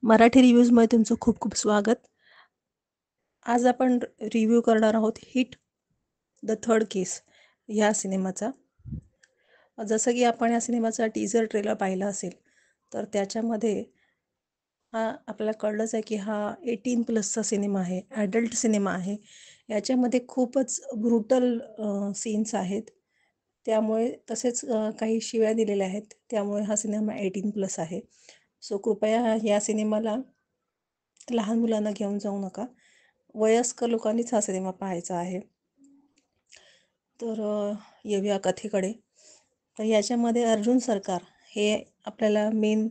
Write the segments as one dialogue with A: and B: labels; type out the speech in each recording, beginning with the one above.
A: मराठी रिव्ह्यूजमध्ये तुमचं खूप खूप स्वागत. आज आपण रिव्ह्यू करणार आहोत हिट द थर्ड केस ह्या सिनेमाचा. जसं की आपण या सिनेमाचा टीझर ट्रेलर पाहिला असेल तर त्याच्यामध्ये हा आपल्याला कळलंच आहे की हा 18+ सिनेमा आहे, ॲडल्ट सिनेमा आहे. याच्यामध्ये खूपच ब्रुटल सीन्स आहेत. त्यामुळे तसेच काही शिव्या दिलेल्या आहेत. त्यामुळे हा सिनेमा 18+ आहे. सो कृपया या सिनेमाला लहान मुलांना घेऊन जाऊ नका. वयस्कर लोकांनीच हा सिनेमा पाहायचा आहे. तर येऊया कथेकडे. तर याच्यामध्ये अर्जुन सरकार हे आपल्याला मेन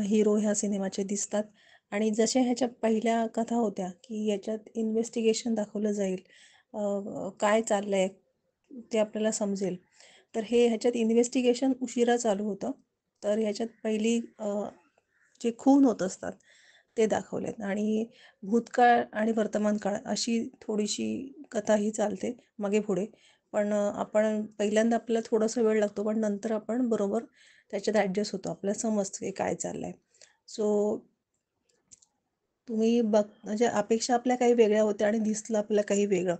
A: हिरो ह्या सिनेमाचे दिसतात. आणि जशा ह्याच्या पहिल्या कथा होत्या की याच्यात इन्व्हेस्टिगेशन दाखवलं जाईल, काय चाललंय ते आपल्याला समजेल. तर ह्याच्यात इन्व्हेस्टिगेशन उशिरा चालू होतं. तर ह्याच्यात पहिली जे खून होत असतात ते दाखवलेत आणि भूतकाळ आणि वर्तमान काळ अशी थोडीशी कथा ही चालते मागे पुढे. पण आपण पहिल्यांदा आपल्याला थोडासा वेळ लागतो, पण नंतर आपण बरोबर त्याच्यात ॲडजस्ट होतो, आपल्याला समजतं की काय चाललंय. सो तुम्ही म्हणजे अपेक्षा आपल्या काही वेगळ्या होत्या आणि दिसलं आपल्याला काही वेगळं.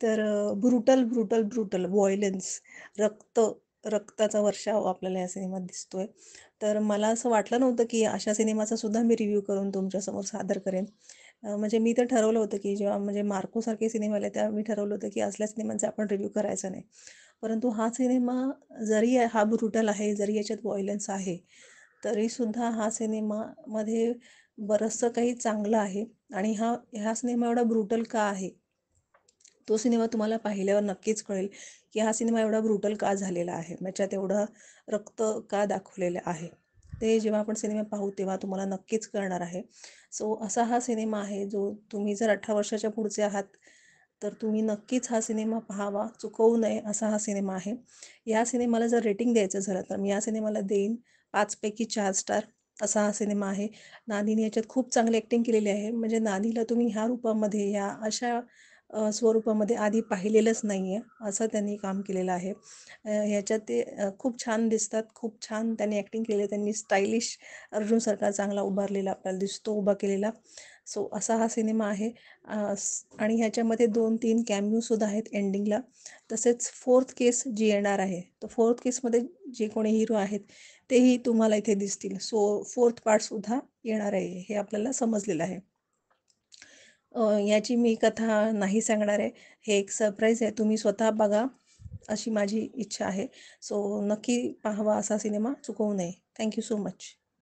A: तर ब्रुटल ब्रुटल ब्रुटल व्हायलन्स, रक्त रक्ताचा वर्षाव आपल्याला या सिनेमात दिसतोय. तर मला असं वाटलं नव्हतं की अशा सिनेमाचा सुद्धा मी रिव्ह्यू करून तुमच्यासमोर सादर करेन. म्हणजे मी तर ठरवलं होतं की जेव्हा म्हणजे मार्कोसारखे सिनेमा आले तेव्हा मी ठरवलं होतं की असल्या सिनेमांचा आपण रिव्ह्यू करायचा नाही. परंतु हा सिनेमा जरी हा ब्रुटल आहे, जरी याच्यात व्हायलन्स आहे, तरीसुद्धा हा सिनेमामध्ये बरंचसं काही चांगलं आहे. आणि ह्या सिनेमा एवढा ब्रुटल का आहे, तो सिनेमा तुम्हाला पाहिल्यावर नक्कीच कळेल की हा सिनेमा एवढा ब्रुटल का झालेला आहे, त्याच्यात एवढं रक्त का दाखवलेलं आहे. ते जेव्हा आपण सिनेमा पाहू तेव्हा तुम्हाला नक्कीच कळणार आहे. सो असा हा सिनेमा आहे जो तुम्ही जर 18 वर्षाच्या पुढचे आहात तर तुम्ही नक्कीच हा सिनेमा पाहावा, चुकवू नये असा हा सिनेमा आहे. या सिनेमाला जर रेटिंग द्यायचं झालं तर मी या सिनेमाला देईन 5 पैकी 4 स्टार. असा हा सिनेमा आहे. नानीने याच्यात खूप चांगली ॲक्टिंग केलेली आहे. म्हणजे नानीला तुम्ही ह्या रूपामध्ये, ह्या अशा स्वरूपामध्ये आधी पाहिलेलंच नाही आहे, असं त्यांनी काम केलेलं आहे. ह्याच्यात ते खूप छान दिसतात, खूप छान त्यांनी ॲक्टिंग केली आहे. त्यांनी स्टायलिश अर्जुन सरकार चांगला उभारलेला आपल्याला दिसतो, उभा केलेला. सो असा हा सिनेमा आहे. आणि ह्याच्यामध्ये 2-3 कॅमिओसुद्धा आहेत एंडिंगला. तसेच फोर्थ केस जी येणार आहे, तर फोर्थ केसमध्ये जे कोणी हिरो आहेत तेही तुम्हाला इथे दिसतील. सो फोर्थ पार्टसुद्धा येणार आहे हे आपल्याला समजलेलं आहे. याची मी कथा नाही सांगणार आहे. हे एक सरप्राईज आहे. तुम्ही स्वतः बघा अशी माझी इच्छा आहे. सो नक्की पाहावा असा सिनेमा, चुकवू नये. Thank you so much.